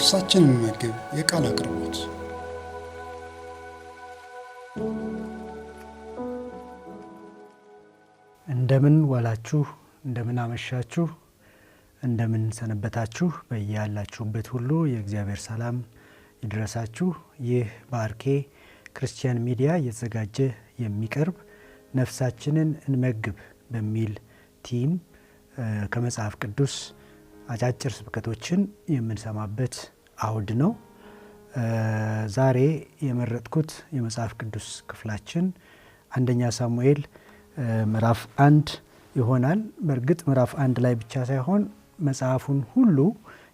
ነፍሳችንን ምግብ የቃል አቅርቦት። እንደምን ዋላችሁ፣ እንደምን አመሻችሁ፣ እንደምን ሰነበታችሁ። በያላችሁበት ሁሉ የእግዚአብሔር ሰላም ይድረሳችሁ። ይህ በአርኬ ክርስቲያን ሚዲያ እየተዘጋጀ የሚቀርብ ነፍሳችንን እንመግብ በሚል ቲም ከመጽሐፍ ቅዱስ አጫጭር ስብከቶችን የምንሰማበት አውድ ነው። ዛሬ የመረጥኩት የመጽሐፍ ቅዱስ ክፍላችን አንደኛ ሳሙኤል ምዕራፍ 1 ይሆናል። በእርግጥ ምዕራፍ 1 ላይ ብቻ ሳይሆን መጽሐፉን ሁሉ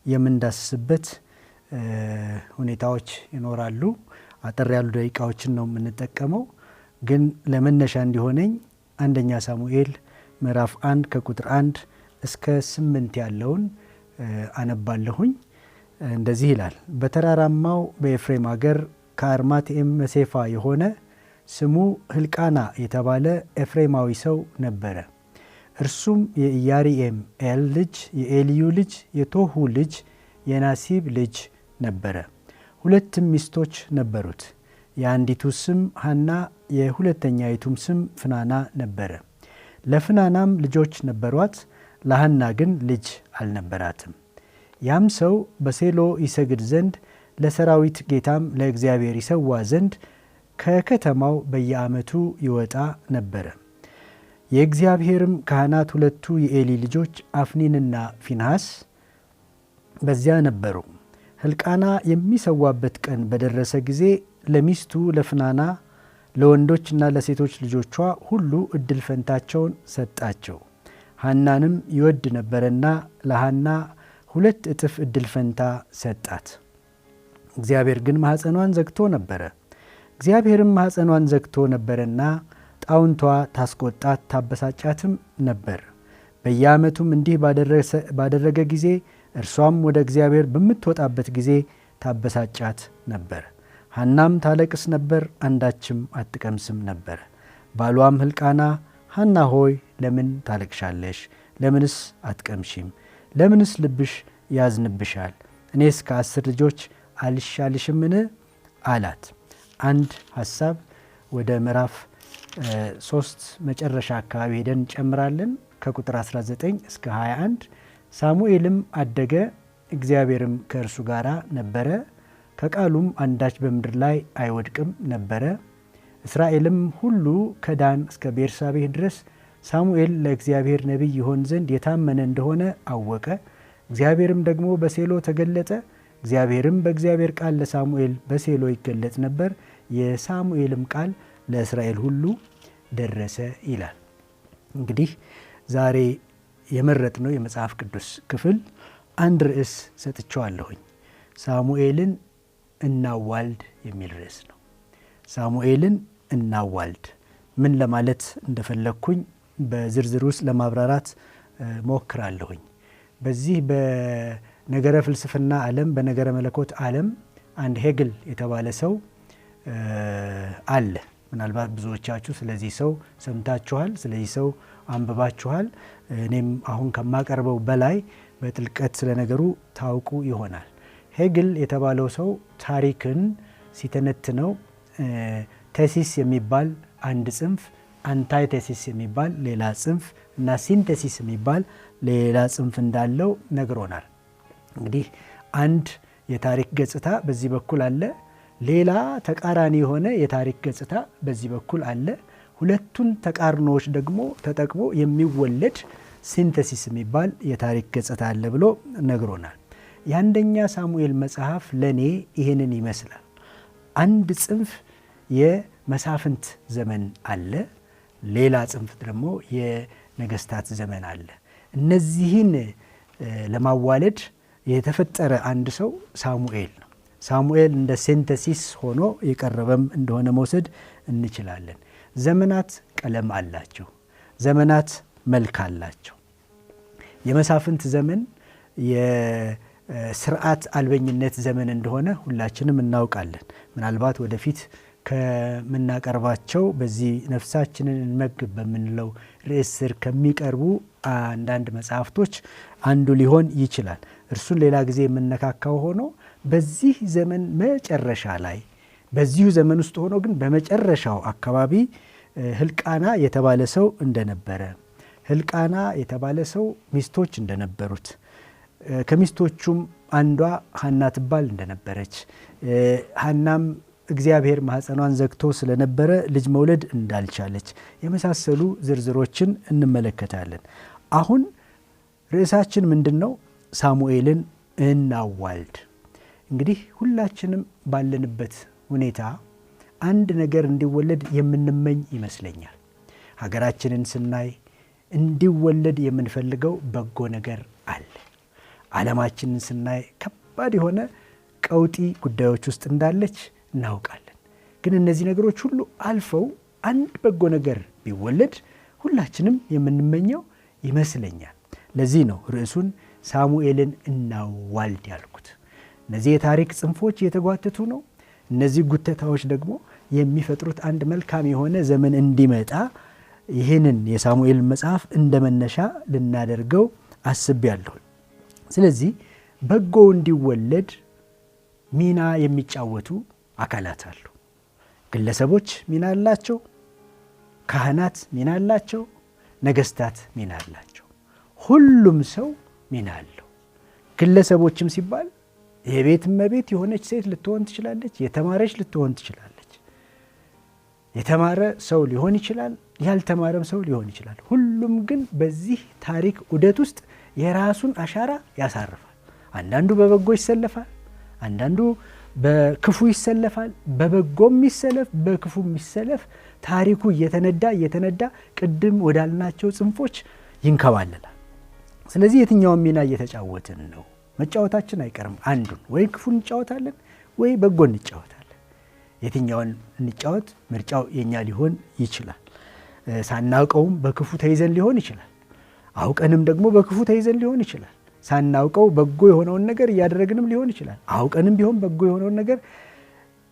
የምንዳስስበት ሁኔታዎች ይኖራሉ። አጠር ያሉ ደቂቃዎችን ነው የምንጠቀመው። ግን ለመነሻ እንዲሆነኝ አንደኛ ሳሙኤል ምዕራፍ 1 ከቁጥር 1 እስከ 8 ያለውን አነባለሁኝ። እንደዚህ ይላል። በተራራማው በኤፍሬም ሀገር ከአርማቴም መሴፋ የሆነ ስሙ ሕልቃና የተባለ ኤፍሬማዊ ሰው ነበረ። እርሱም የኢያሪኤምኤል ልጅ የኤልዩ ልጅ የቶሁ ልጅ የናሲብ ልጅ ነበረ። ሁለትም ሚስቶች ነበሩት። የአንዲቱ ስም ሐና የሁለተኛይቱም ስም ፍናና ነበረ። ለፍናናም ልጆች ነበሯት፣ ለሐና ግን ልጅ አልነበራትም። ያም ሰው በሴሎ ይሰግድ ዘንድ ለሰራዊት ጌታም ለእግዚአብሔር ይሰዋ ዘንድ ከከተማው በየዓመቱ ይወጣ ነበረ። የእግዚአብሔርም ካህናት ሁለቱ የኤሊ ልጆች አፍኒንና ፊንሐስ በዚያ ነበሩ። ሕልቃና የሚሰዋበት ቀን በደረሰ ጊዜ ለሚስቱ ለፍናና ለወንዶችና ለሴቶች ልጆቿ ሁሉ እድል ፈንታቸውን ሰጣቸው። ሐናንም ይወድ ነበረና ለሐና 2 እጥፍ እድል ፈንታ ሰጣት። እግዚአብሔር ግን ማኅፀኗን ዘግቶ ነበረ። እግዚአብሔርም ማኅፀኗን ዘግቶ ነበረና ጣውንቷ ታስቆጣት ታበሳጫትም ነበር። በየዓመቱም እንዲህ ባደረገ ጊዜ እርሷም ወደ እግዚአብሔር በምትወጣበት ጊዜ ታበሳጫት ነበር። ሐናም ታለቅስ ነበር፣ አንዳችም አትቀምስም ነበር። ባሏም ሕልቃና ሐና ሆይ ለምን ታለቅሻለሽ? ለምንስ አትቀምሺም? ለምንስ ልብሽ ያዝንብሻል? እኔስ ከ10 ልጆች አልሻልሽምን? አላት። አንድ ሐሳብ ወደ ምዕራፍ 3 መጨረሻ አካባቢ ሄደን እንጨምራለን። ከቁጥር 19 እስከ 21 ሳሙኤልም አደገ፣ እግዚአብሔርም ከእርሱ ጋር ነበረ፣ ከቃሉም አንዳች በምድር ላይ አይወድቅም ነበረ። እስራኤልም ሁሉ ከዳን እስከ ቤርሳቤህ ድረስ ሳሙኤል ለእግዚአብሔር ነቢይ ይሆን ዘንድ የታመነ እንደሆነ አወቀ። እግዚአብሔርም ደግሞ በሴሎ ተገለጠ። እግዚአብሔርም በእግዚአብሔር ቃል ለሳሙኤል በሴሎ ይገለጥ ነበር። የሳሙኤልም ቃል ለእስራኤል ሁሉ ደረሰ ይላል። እንግዲህ ዛሬ የመረጥነው የመጽሐፍ ቅዱስ ክፍል አንድ ርዕስ ሰጥቼዋለሁኝ። ሳሙኤልን እናዋልድ የሚል ርዕስ ነው። ሳሙኤልን እናዋልድ ምን ለማለት እንደፈለግኩኝ በዝርዝር ውስጥ ለማብራራት ሞክራለሁኝ። በዚህ በነገረ ፍልስፍና ዓለም በነገረ መለኮት ዓለም አንድ ሄግል የተባለ ሰው አለ። ምናልባት ብዙዎቻችሁ ስለዚህ ሰው ሰምታችኋል፣ ስለዚህ ሰው አንብባችኋል። እኔም አሁን ከማቀርበው በላይ በጥልቀት ስለ ነገሩ ታውቁ ይሆናል። ሄግል የተባለው ሰው ታሪክን ሲተነትነው ቴሲስ የሚባል አንድ ጽንፍ፣ አንታይ ቴሲስ የሚባል ሌላ ጽንፍ እና ሲንቴሲስ የሚባል ሌላ ጽንፍ እንዳለው ነግሮናል። እንግዲህ አንድ የታሪክ ገጽታ በዚህ በኩል አለ፣ ሌላ ተቃራኒ የሆነ የታሪክ ገጽታ በዚህ በኩል አለ። ሁለቱን ተቃርኖዎች ደግሞ ተጠቅሞ የሚወለድ ሲንቴሲስ የሚባል የታሪክ ገጽታ አለ ብሎ ነግሮናል። የአንደኛ ሳሙኤል መጽሐፍ ለኔ ይህንን ይመስላል። አንድ ጽንፍ የመሳፍንት ዘመን አለ፣ ሌላ ጽንፍ ደግሞ የነገስታት ዘመን አለ። እነዚህን ለማዋለድ የተፈጠረ አንድ ሰው ሳሙኤል ነው። ሳሙኤል እንደ ሲንተሲስ ሆኖ የቀረበም እንደሆነ መውሰድ እንችላለን። ዘመናት ቀለም አላቸው፣ ዘመናት መልክ አላቸው። የመሳፍንት ዘመን የስርዓት አልበኝነት ዘመን እንደሆነ ሁላችንም እናውቃለን። ምናልባት ወደፊት ከምናቀርባቸው በዚህ ነፍሳችንን እንመግብ በምንለው ርዕስ ስር ከሚቀርቡ አንዳንድ መጽሐፍቶች አንዱ ሊሆን ይችላል። እርሱን ሌላ ጊዜ የምነካካው ሆኖ በዚህ ዘመን መጨረሻ ላይ በዚሁ ዘመን ውስጥ ሆኖ ግን በመጨረሻው አካባቢ ሕልቃና የተባለ ሰው እንደነበረ፣ ሕልቃና የተባለ ሰው ሚስቶች እንደነበሩት፣ ከሚስቶቹም አንዷ ሐና ትባል እንደነበረች፣ ሐናም እግዚአብሔር ማኅፀኗን ዘግቶ ስለነበረ ልጅ መውለድ እንዳልቻለች የመሳሰሉ ዝርዝሮችን እንመለከታለን። አሁን ርዕሳችን ምንድን ነው? ሳሙኤልን እናዋልድ። እንግዲህ ሁላችንም ባለንበት ሁኔታ አንድ ነገር እንዲወለድ የምንመኝ ይመስለኛል። ሀገራችንን ስናይ እንዲወለድ የምንፈልገው በጎ ነገር አለ። ዓለማችንን ስናይ ከባድ የሆነ ቀውጢ ጉዳዮች ውስጥ እንዳለች እናውቃለን። ግን እነዚህ ነገሮች ሁሉ አልፈው አንድ በጎ ነገር ቢወለድ ሁላችንም የምንመኘው ይመስለኛል። ለዚህ ነው ርዕሱን ሳሙኤልን እናዋልድ ያልኩት። እነዚህ የታሪክ ጽንፎች እየተጓተቱ ነው። እነዚህ ጉተታዎች ደግሞ የሚፈጥሩት አንድ መልካም የሆነ ዘመን እንዲመጣ ይህንን የሳሙኤል መጽሐፍ እንደ መነሻ ልናደርገው አስቤያለሁ። ስለዚህ በጎ እንዲወለድ ሚና የሚጫወቱ አካላት አሉ። ግለሰቦች ሚና አላቸው፣ ካህናት ሚና አላቸው፣ ነገስታት ሚና አላቸው። ሁሉም ሰው ሚና አለው። ግለሰቦችም ሲባል የቤት እመቤት የሆነች ሴት ልትሆን ትችላለች፣ የተማረች ልትሆን ትችላለች። የተማረ ሰው ሊሆን ይችላል፣ ያልተማረም ሰው ሊሆን ይችላል። ሁሉም ግን በዚህ ታሪክ ዑደት ውስጥ የራሱን አሻራ ያሳርፋል። አንዳንዱ በበጎ ይሰለፋል፣ አንዳንዱ በክፉ ይሰለፋል። በበጎም ይሰለፍ በክፉ ይሰለፍ ታሪኩ እየተነዳ ቅድም ወዳልናቸው ጽንፎች ይንከባለላል። ስለዚህ የትኛውን ሚና እየተጫወትን ነው? መጫወታችን አይቀርም። አንዱን ወይ ክፉ እንጫወታለን ወይ በጎ እንጫወታለን። የትኛውን እንጫወት? ምርጫው የኛ ሊሆን ይችላል። ሳናውቀውም በክፉ ተይዘን ሊሆን ይችላል። አውቀንም ደግሞ በክፉ ተይዘን ሊሆን ይችላል። ሳናውቀው በጎ የሆነውን ነገር እያደረግንም ሊሆን ይችላል። አውቀንም ቢሆን በጎ የሆነውን ነገር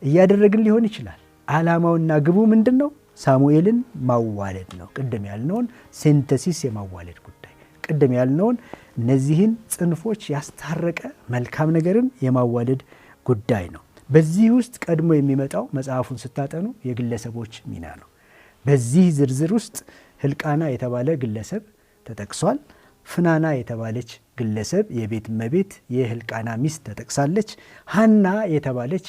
እያደረግን ሊሆን ይችላል። ዓላማውና ግቡ ምንድን ነው? ሳሙኤልን ማዋለድ ነው። ቅድም ያልነውን ሲንተሲስ የማዋለድ ጉዳይ፣ ቅድም ያልነውን እነዚህን ጽንፎች ያስታረቀ መልካም ነገርን የማዋለድ ጉዳይ ነው። በዚህ ውስጥ ቀድሞ የሚመጣው መጽሐፉን ስታጠኑ የግለሰቦች ሚና ነው። በዚህ ዝርዝር ውስጥ ሕልቃና የተባለ ግለሰብ ተጠቅሷል። ፍናና የተባለች ግለሰብ የቤት እመቤት የሕልቃና ሚስት ተጠቅሳለች። ሐና የተባለች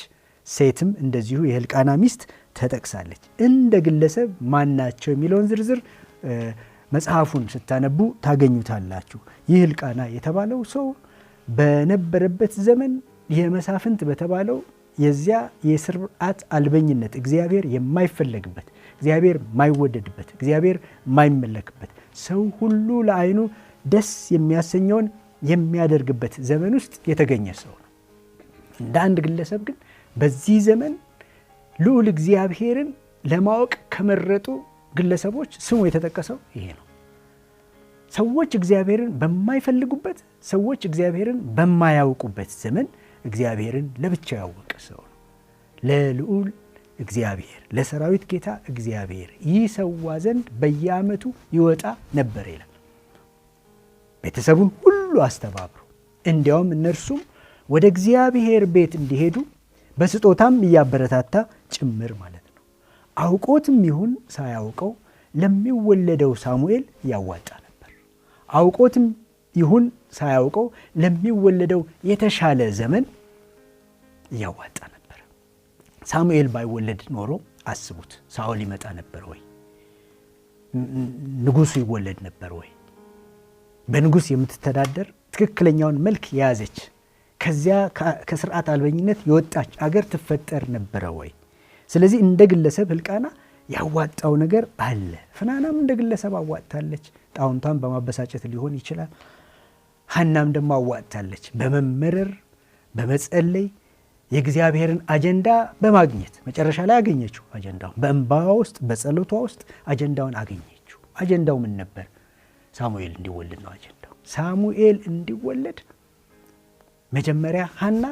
ሴትም እንደዚሁ የሕልቃና ሚስት ተጠቅሳለች። እንደ ግለሰብ ማናቸው የሚለውን ዝርዝር መጽሐፉን ስታነቡ ታገኙታላችሁ። ይህ ሕልቃና የተባለው ሰው በነበረበት ዘመን የመሳፍንት በተባለው የዚያ የስርዓት አልበኝነት እግዚአብሔር የማይፈለግበት፣ እግዚአብሔር የማይወደድበት፣ እግዚአብሔር የማይመለክበት፣ ሰው ሁሉ ለዓይኑ ደስ የሚያሰኘውን የሚያደርግበት ዘመን ውስጥ የተገኘ ሰው ነው። እንደ አንድ ግለሰብ ግን በዚህ ዘመን ልዑል እግዚአብሔርን ለማወቅ ከመረጡ ግለሰቦች ስሙ የተጠቀሰው ይሄ ነው። ሰዎች እግዚአብሔርን በማይፈልጉበት፣ ሰዎች እግዚአብሔርን በማያውቁበት ዘመን እግዚአብሔርን ለብቻ ያወቀ ሰው ነው። ለልዑል እግዚአብሔር ለሰራዊት ጌታ እግዚአብሔር ይሰዋ ዘንድ በየዓመቱ ይወጣ ነበር ይላል። ቤተሰቡን ሁሉ አስተባብሮ እንዲያውም እነርሱም ወደ እግዚአብሔር ቤት እንዲሄዱ በስጦታም እያበረታታ ጭምር ማለት ነው። አውቆትም ይሁን ሳያውቀው ለሚወለደው ሳሙኤል ያዋጣ ነበር። አውቆትም ይሁን ሳያውቀው ለሚወለደው የተሻለ ዘመን ያዋጣ ነበር። ሳሙኤል ባይወለድ ኖሮ አስቡት፣ ሳኦል ይመጣ ነበር ወይ? ንጉሱ ይወለድ ነበር ወይ? በንጉስ የምትተዳደር ትክክለኛውን መልክ የያዘች ከዚያ ከስርዓት አልበኝነት የወጣች አገር ትፈጠር ነበረ ወይ? ስለዚህ እንደ ግለሰብ ሕልቃና ያዋጣው ነገር አለ። ፍናናም እንደ ግለሰብ አዋጥታለች። ጣውንቷን በማበሳጨት ሊሆን ይችላል። ሐናም ደግሞ አዋጥታለች በመመረር በመጸለይ የእግዚአብሔርን አጀንዳ በማግኘት መጨረሻ ላይ አገኘችው። አጀንዳውን በእንባዋ ውስጥ በጸሎቷ ውስጥ አጀንዳውን አገኘችው። አጀንዳው ምን ነበር? ሳሙኤል እንዲወለድ ነው አጀንዳው። ሳሙኤል እንዲወለድ መጀመሪያ ሐና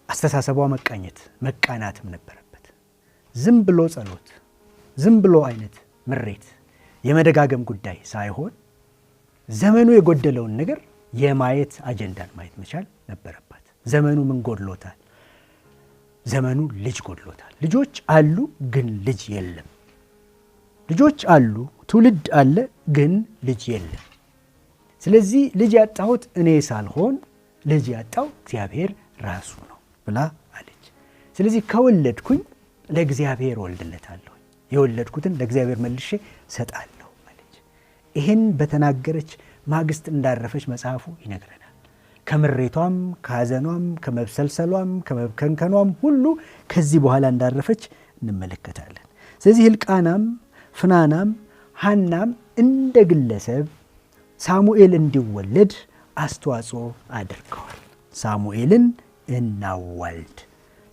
አስተሳሰቧ መቃናትም ነበረበት። ዝም ብሎ ጸሎት፣ ዝም ብሎ አይነት ምሬት የመደጋገም ጉዳይ ሳይሆን ዘመኑ የጎደለውን ነገር የማየት አጀንዳን ማየት መቻል ነበረባት። ዘመኑ ምን ጎድሎታል? ዘመኑ ልጅ ጎድሎታል። ልጆች አሉ ግን ልጅ የለም። ልጆች አሉ፣ ትውልድ አለ ግን ልጅ የለም። ስለዚህ ልጅ ያጣሁት እኔ ሳልሆን ልጅ ያጣው እግዚአብሔር ራሱ ነው ብላ አለች። ስለዚህ ከወለድኩኝ ለእግዚአብሔር ወልድለታለሁ፣ የወለድኩትን ለእግዚአብሔር መልሼ ሰጣለሁ አለች። ይህን በተናገረች ማግስት እንዳረፈች መጽሐፉ ይነግረናል። ከምሬቷም ከሐዘኗም ከመብሰልሰሏም ከመብከንከኗም ሁሉ ከዚህ በኋላ እንዳረፈች እንመለከታለን። ስለዚህ ሕልቃናም ፍናናም ሐናም እንደ ግለሰብ ሳሙኤል እንዲወለድ አስተዋጽኦ አድርገዋል። ሳሙኤልን እናዋልድ፣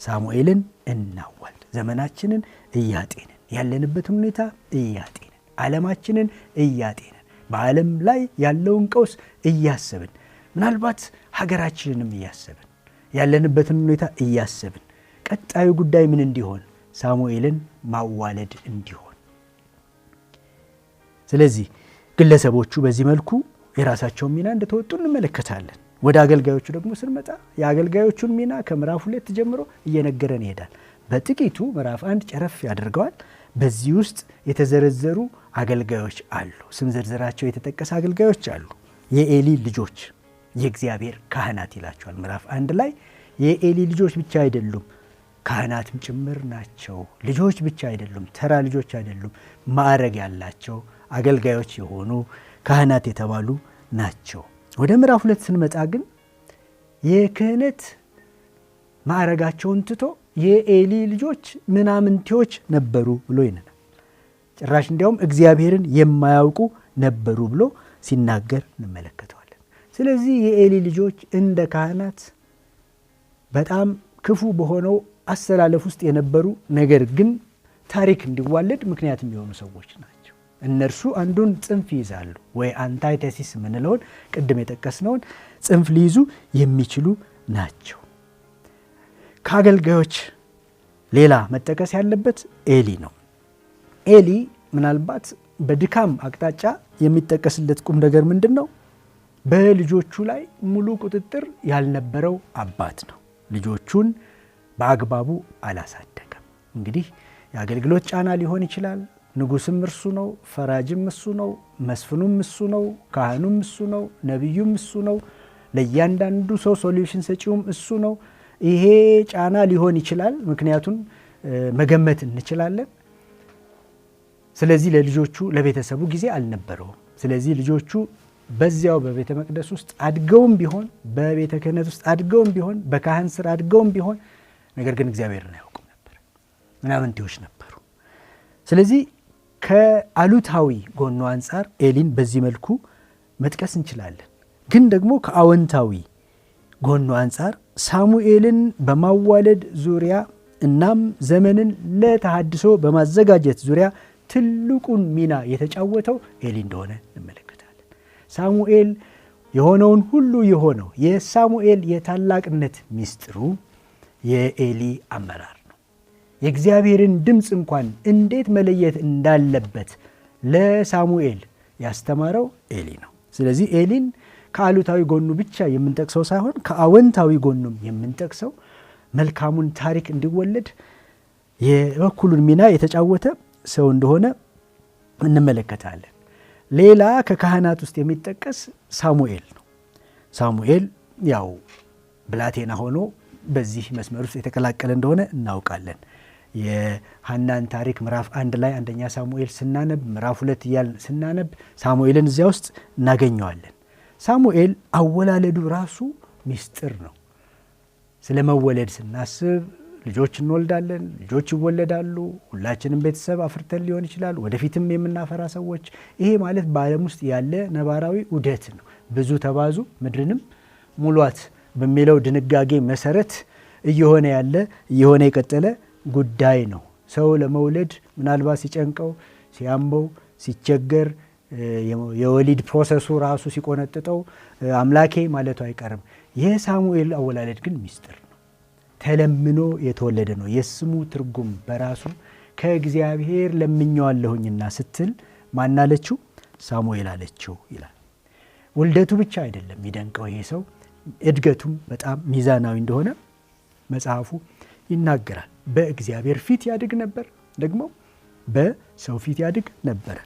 ሳሙኤልን እናዋልድ። ዘመናችንን እያጤንን፣ ያለንበትን ሁኔታ እያጤንን፣ ዓለማችንን እያጤንን፣ በዓለም ላይ ያለውን ቀውስ እያሰብን፣ ምናልባት ሀገራችንንም እያሰብን፣ ያለንበትን ሁኔታ እያሰብን፣ ቀጣዩ ጉዳይ ምን እንዲሆን? ሳሙኤልን ማዋለድ እንዲሆን። ስለዚህ ግለሰቦቹ በዚህ መልኩ የራሳቸውን ሚና እንደተወጡ እንመለከታለን። ወደ አገልጋዮቹ ደግሞ ስንመጣ የአገልጋዮቹን ሚና ከምዕራፍ 2 ጀምሮ እየነገረን ይሄዳል። በጥቂቱ ምዕራፍ 1 ጨረፍ ያደርገዋል። በዚህ ውስጥ የተዘረዘሩ አገልጋዮች አሉ። ስም ዝርዝራቸው የተጠቀሰ አገልጋዮች አሉ። የኤሊ ልጆች የእግዚአብሔር ካህናት ይላቸዋል። ምዕራፍ 1 ላይ የኤሊ ልጆች ብቻ አይደሉም፣ ካህናትም ጭምር ናቸው። ልጆች ብቻ አይደሉም፣ ተራ ልጆች አይደሉም፣ ማዕረግ ያላቸው አገልጋዮች የሆኑ ካህናት የተባሉ ናቸው። ወደ ምዕራፍ 2 ስንመጣ ግን የክህነት ማዕረጋቸውን ትቶ የኤሊ ልጆች ምናምንቴዎች ነበሩ ብሎ ይነናል። ጭራሽ እንዲያውም እግዚአብሔርን የማያውቁ ነበሩ ብሎ ሲናገር እንመለከተዋለን። ስለዚህ የኤሊ ልጆች እንደ ካህናት በጣም ክፉ በሆነው አሰላለፍ ውስጥ የነበሩ፣ ነገር ግን ታሪክ እንዲዋለድ ምክንያት የሚሆኑ ሰዎች ናቸው። እነርሱ አንዱን ጽንፍ ይይዛሉ፣ ወይ አንታይቴሲስ የምንለውን ቅድም የጠቀስነውን ጽንፍ ሊይዙ የሚችሉ ናቸው። ከአገልጋዮች ሌላ መጠቀስ ያለበት ኤሊ ነው። ኤሊ ምናልባት በድካም አቅጣጫ የሚጠቀስለት ቁም ነገር ምንድን ነው? በልጆቹ ላይ ሙሉ ቁጥጥር ያልነበረው አባት ነው። ልጆቹን በአግባቡ አላሳደገም። እንግዲህ የአገልግሎት ጫና ሊሆን ይችላል። ንጉስም እርሱ ነው፣ ፈራጅም እሱ ነው፣ መስፍኑም እሱ ነው፣ ካህኑም እሱ ነው፣ ነቢዩም እሱ ነው፣ ለእያንዳንዱ ሰው ሶሉሽን ሰጪውም እሱ ነው። ይሄ ጫና ሊሆን ይችላል፣ ምክንያቱን መገመት እንችላለን። ስለዚህ ለልጆቹ ለቤተሰቡ ጊዜ አልነበረውም። ስለዚህ ልጆቹ በዚያው በቤተ መቅደስ ውስጥ አድገውም ቢሆን፣ በቤተ ክህነት ውስጥ አድገውም ቢሆን፣ በካህን ስር አድገውም ቢሆን፣ ነገር ግን እግዚአብሔርን አያውቁም ነበር፣ ምናምንቴዎች ነበሩ። ስለዚህ ከአሉታዊ ጎኑ አንጻር ኤሊን በዚህ መልኩ መጥቀስ እንችላለን። ግን ደግሞ ከአወንታዊ ጎኑ አንጻር ሳሙኤልን በማዋለድ ዙሪያ እናም ዘመንን ለተሃድሶ በማዘጋጀት ዙሪያ ትልቁን ሚና የተጫወተው ኤሊ እንደሆነ እንመለከታለን። ሳሙኤል የሆነውን ሁሉ የሆነው የሳሙኤል የታላቅነት ሚስጥሩ የኤሊ አመራር ነው። የእግዚአብሔርን ድምፅ እንኳን እንዴት መለየት እንዳለበት ለሳሙኤል ያስተማረው ኤሊ ነው። ስለዚህ ኤሊን ከአሉታዊ ጎኑ ብቻ የምንጠቅሰው ሳይሆን ከአወንታዊ ጎኑም የምንጠቅሰው መልካሙን ታሪክ እንዲወለድ የበኩሉን ሚና የተጫወተ ሰው እንደሆነ እንመለከታለን። ሌላ ከካህናት ውስጥ የሚጠቀስ ሳሙኤል ነው። ሳሙኤል ያው ብላቴና ሆኖ በዚህ መስመር ውስጥ የተቀላቀለ እንደሆነ እናውቃለን። የሐናን ታሪክ ምዕራፍ 1 ላይ አንደኛ ሳሙኤል ስናነብ፣ ምዕራፍ 2 እያልን ስናነብ ሳሙኤልን እዚያ ውስጥ እናገኘዋለን። ሳሙኤል አወላለዱ ራሱ ሚስጥር ነው። ስለ መወለድ ስናስብ ልጆች እንወልዳለን፣ ልጆች ይወለዳሉ። ሁላችንም ቤተሰብ አፍርተን ሊሆን ይችላል፣ ወደፊትም የምናፈራ ሰዎች። ይሄ ማለት በዓለም ውስጥ ያለ ነባራዊ ዑደት ነው። ብዙ ተባዙ ምድርንም ሙሏት በሚለው ድንጋጌ መሰረት እየሆነ ያለ እየሆነ የቀጠለ ጉዳይ ነው። ሰው ለመውለድ ምናልባት ሲጨንቀው፣ ሲያምበው፣ ሲቸገር የወሊድ ፕሮሰሱ ራሱ ሲቆነጥጠው አምላኬ ማለቱ አይቀርም። የሳሙኤል አወላለድ ግን ሚስጥር ነው። ተለምኖ የተወለደ ነው። የስሙ ትርጉም በራሱ ከእግዚአብሔር ለምኜዋለሁኝና ስትል ማናለችው? ሳሙኤል አለችው ይላል። ውልደቱ ብቻ አይደለም የሚደንቀው ይሄ ሰው፣ እድገቱም በጣም ሚዛናዊ እንደሆነ መጽሐፉ ይናገራል። በእግዚአብሔር ፊት ያድግ ነበር፣ ደግሞ በሰው ፊት ያድግ ነበረ።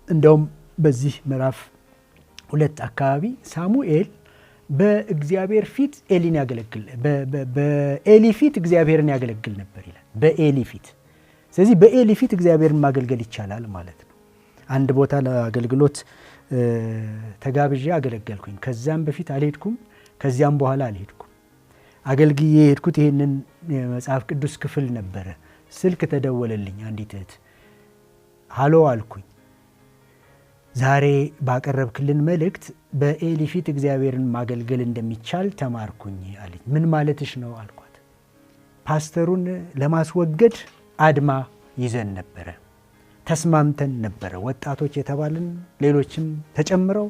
እንደውም በዚህ ምዕራፍ 2 አካባቢ ሳሙኤል በእግዚአብሔር ፊት ኤሊን ያገለግል በኤሊ ፊት እግዚአብሔርን ያገለግል ነበር ይላል። በኤሊ ፊት። ስለዚህ በኤሊ ፊት እግዚአብሔርን ማገልገል ይቻላል ማለት ነው። አንድ ቦታ ለአገልግሎት ተጋብዤ አገለገልኩኝ። ከዛም በፊት አልሄድኩም፣ ከዚያም በኋላ አልሄድኩም። አገልግዬ የሄድኩት ይህንን የመጽሐፍ ቅዱስ ክፍል ነበረ። ስልክ ተደወለልኝ። አንዲት እህት ሃሎ አልኩኝ። ዛሬ ባቀረብክልን መልእክት በኤሊ ፊት እግዚአብሔርን ማገልገል እንደሚቻል ተማርኩኝ አለኝ። ምን ማለትሽ ነው አልኳት። ፓስተሩን ለማስወገድ አድማ ይዘን ነበረ፣ ተስማምተን ነበረ። ወጣቶች የተባልን ሌሎችም ተጨምረው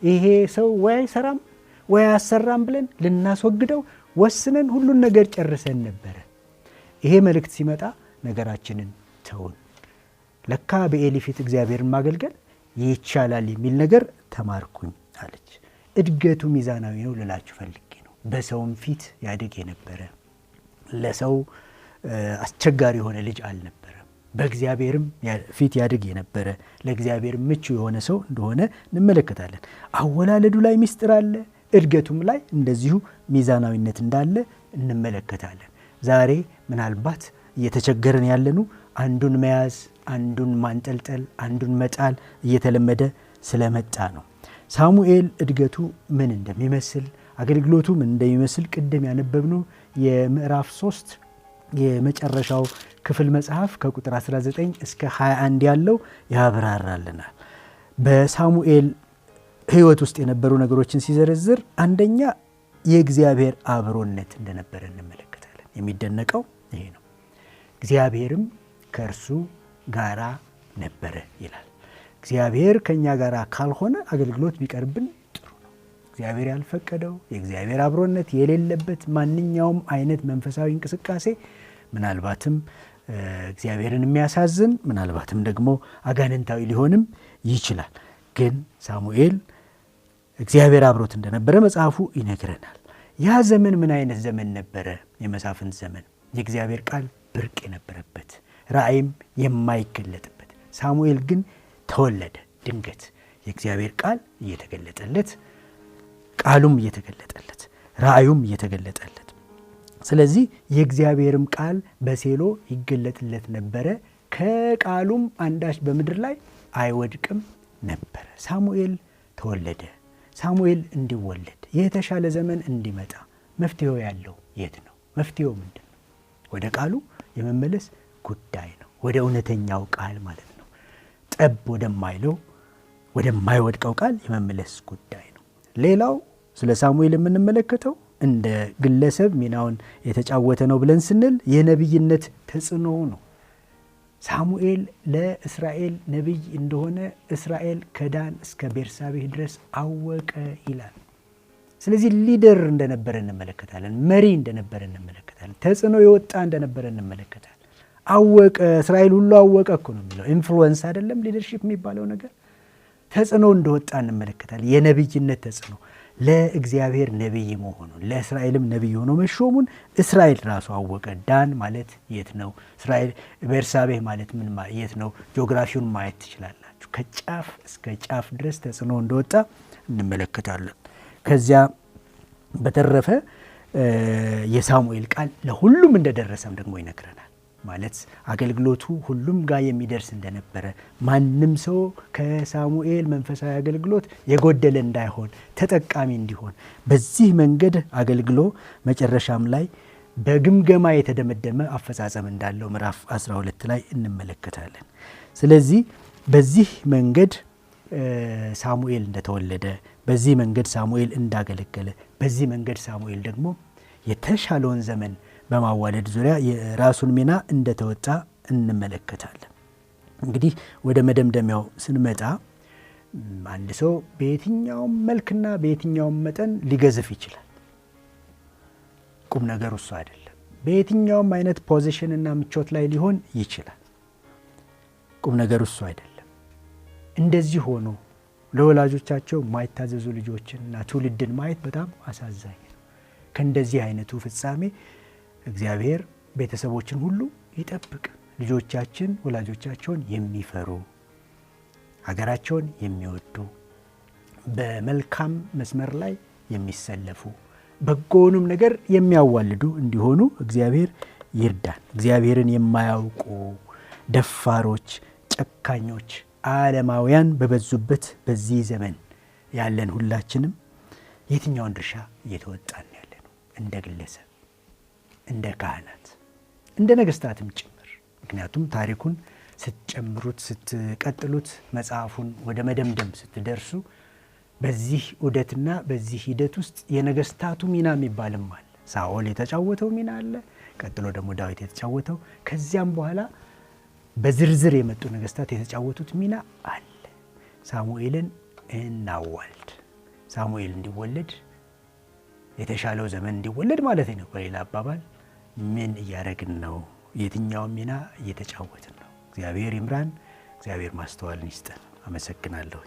ይሄ ሰው ወይ አይሰራም ወይ አያሰራም ብለን ልናስወግደው ወስነን ሁሉን ነገር ጨርሰን ነበረ። ይሄ መልእክት ሲመጣ ነገራችንን ተውን። ለካ በኤሊ ፊት እግዚአብሔርን ማገልገል ይቻላል የሚል ነገር ተማርኩኝ አለች። እድገቱ ሚዛናዊ ነው ልላችሁ ፈልጌ ነው። በሰውም ፊት ያድግ የነበረ ለሰው አስቸጋሪ የሆነ ልጅ አልነበረም። በእግዚአብሔርም ፊት ያድግ የነበረ ለእግዚአብሔር ምቹ የሆነ ሰው እንደሆነ እንመለከታለን። አወላለዱ ላይ ምስጢር አለ፣ እድገቱም ላይ እንደዚሁ ሚዛናዊነት እንዳለ እንመለከታለን። ዛሬ ምናልባት እየተቸገረን ያለኑ አንዱን መያዝ፣ አንዱን ማንጠልጠል፣ አንዱን መጣል እየተለመደ ስለመጣ ነው። ሳሙኤል እድገቱ ምን እንደሚመስል፣ አገልግሎቱ ምን እንደሚመስል ቅድም ያነበብነው የምዕራፍ 3 የመጨረሻው ክፍል መጽሐፍ ከቁጥር 19 እስከ 21 ያለው ያብራራልናል። በሳሙኤል ሕይወት ውስጥ የነበሩ ነገሮችን ሲዘረዝር አንደኛ የእግዚአብሔር አብሮነት እንደነበረ እንመለከታለን። የሚደነቀው ይሄ ነው። እግዚአብሔርም ከእርሱ ጋራ ነበረ ይላል። እግዚአብሔር ከኛ ጋራ ካልሆነ አገልግሎት ቢቀርብን ጥሩ ነው። እግዚአብሔር ያልፈቀደው የእግዚአብሔር አብሮነት የሌለበት ማንኛውም አይነት መንፈሳዊ እንቅስቃሴ ምናልባትም እግዚአብሔርን የሚያሳዝን ምናልባትም ደግሞ አጋንንታዊ ሊሆንም ይችላል። ግን ሳሙኤል እግዚአብሔር አብሮት እንደነበረ መጽሐፉ ይነግረናል። ያ ዘመን ምን አይነት ዘመን ነበረ? የመሳፍንት ዘመን፣ የእግዚአብሔር ቃል ብርቅ የነበረበት፣ ራእይም የማይገለጥበት። ሳሙኤል ግን ተወለደ ድንገት፣ የእግዚአብሔር ቃል እየተገለጠለት፣ ቃሉም እየተገለጠለት፣ ራእዩም እየተገለጠለት። ስለዚህ የእግዚአብሔርም ቃል በሴሎ ይገለጥለት ነበረ፣ ከቃሉም አንዳች በምድር ላይ አይወድቅም ነበረ። ሳሙኤል ተወለደ። ሳሙኤል እንዲወለድ የተሻለ ዘመን እንዲመጣ መፍትሄው ያለው የት ነው? መፍትሄው ምንድን ነው? ወደ ቃሉ የመመለስ ጉዳይ ነው። ወደ እውነተኛው ቃል ማለት ነው። ጠብ ወደማይለው ወደማይወድቀው ቃል የመመለስ ጉዳይ ነው። ሌላው ስለ ሳሙኤል የምንመለከተው እንደ ግለሰብ ሚናውን የተጫወተ ነው ብለን ስንል የነቢይነት ተጽዕኖ ነው። ሳሙኤል ለእስራኤል ነቢይ እንደሆነ እስራኤል ከዳን እስከ ቤርሳቤህ ድረስ አወቀ ይላል። ስለዚህ ሊደር እንደነበረ እንመለከታለን። መሪ እንደነበረ እንመለከታለን። ተጽዕኖ የወጣ እንደነበረ እንመለከታለን። አወቀ፣ እስራኤል ሁሉ አወቀ እኮ ነው የሚለው። ኢንፍሉዌንስ አይደለም ሊደርሺፕ የሚባለው ነገር። ተጽዕኖ እንደወጣ እንመለከታለን። የነቢይነት ተጽዕኖ ለእግዚአብሔር ነቢይ መሆኑን፣ ለእስራኤልም ነቢይ ሆኖ መሾሙን እስራኤል ራሱ አወቀ። ዳን ማለት የት ነው? እስራኤል ቤርሳቤህ ማለት ምን የት ነው? ጂኦግራፊውን ማየት ትችላላችሁ። ከጫፍ እስከ ጫፍ ድረስ ተጽዕኖ እንደወጣ እንመለከታለን። ከዚያ በተረፈ የሳሙኤል ቃል ለሁሉም እንደደረሰም ደግሞ ይነግረናል። ማለት አገልግሎቱ ሁሉም ጋር የሚደርስ እንደነበረ፣ ማንም ሰው ከሳሙኤል መንፈሳዊ አገልግሎት የጎደለ እንዳይሆን፣ ተጠቃሚ እንዲሆን በዚህ መንገድ አገልግሎ መጨረሻም ላይ በግምገማ የተደመደመ አፈጻጸም እንዳለው ምዕራፍ 12 ላይ እንመለከታለን። ስለዚህ በዚህ መንገድ ሳሙኤል እንደተወለደ፣ በዚህ መንገድ ሳሙኤል እንዳገለገለ፣ በዚህ መንገድ ሳሙኤል ደግሞ የተሻለውን ዘመን በማዋለድ ዙሪያ የራሱን ሚና እንደተወጣ እንመለከታለን። እንግዲህ ወደ መደምደሚያው ስንመጣ አንድ ሰው በየትኛውም መልክና በየትኛውም መጠን ሊገዝፍ ይችላል። ቁም ነገሩ እሱ አይደለም። በየትኛውም አይነት ፖዚሽን እና ምቾት ላይ ሊሆን ይችላል። ቁም ነገሩ እሱ አይደለም። እንደዚህ ሆኖ ለወላጆቻቸው የማይታዘዙ ልጆችንና ትውልድን ማየት በጣም አሳዛኝ ነው። ከእንደዚህ አይነቱ ፍጻሜ እግዚአብሔር ቤተሰቦችን ሁሉ ይጠብቅ። ልጆቻችን ወላጆቻቸውን የሚፈሩ፣ ሀገራቸውን የሚወዱ፣ በመልካም መስመር ላይ የሚሰለፉ፣ በጎውንም ነገር የሚያዋልዱ እንዲሆኑ እግዚአብሔር ይርዳን። እግዚአብሔርን የማያውቁ ደፋሮች፣ ጨካኞች፣ ዓለማውያን በበዙበት በዚህ ዘመን ያለን ሁላችንም የትኛውን ድርሻ እየተወጣን ያለ ነው? እንደ ግለሰብ፣ እንደ ካህናት፣ እንደ ነገስታትም ጭምር። ምክንያቱም ታሪኩን ስትጨምሩት ስትቀጥሉት መጽሐፉን ወደ መደምደም ስትደርሱ በዚህ ዑደትና በዚህ ሂደት ውስጥ የነገስታቱ ሚና የሚባልም አለ። ሳኦል የተጫወተው ሚና አለ። ቀጥሎ ደግሞ ዳዊት የተጫወተው፣ ከዚያም በኋላ በዝርዝር የመጡ ነገስታት የተጫወቱት ሚና አለ። ሳሙኤልን እናዋልድ። ሳሙኤል እንዲወለድ የተሻለው ዘመን እንዲወለድ ማለት ነው። በሌላ አባባል ምን እያደረግን ነው? የትኛውን ሚና እየተጫወትን ነው? እግዚአብሔር ይምራን። እግዚአብሔር ማስተዋልን ይስጠን። አመሰግናለሁ።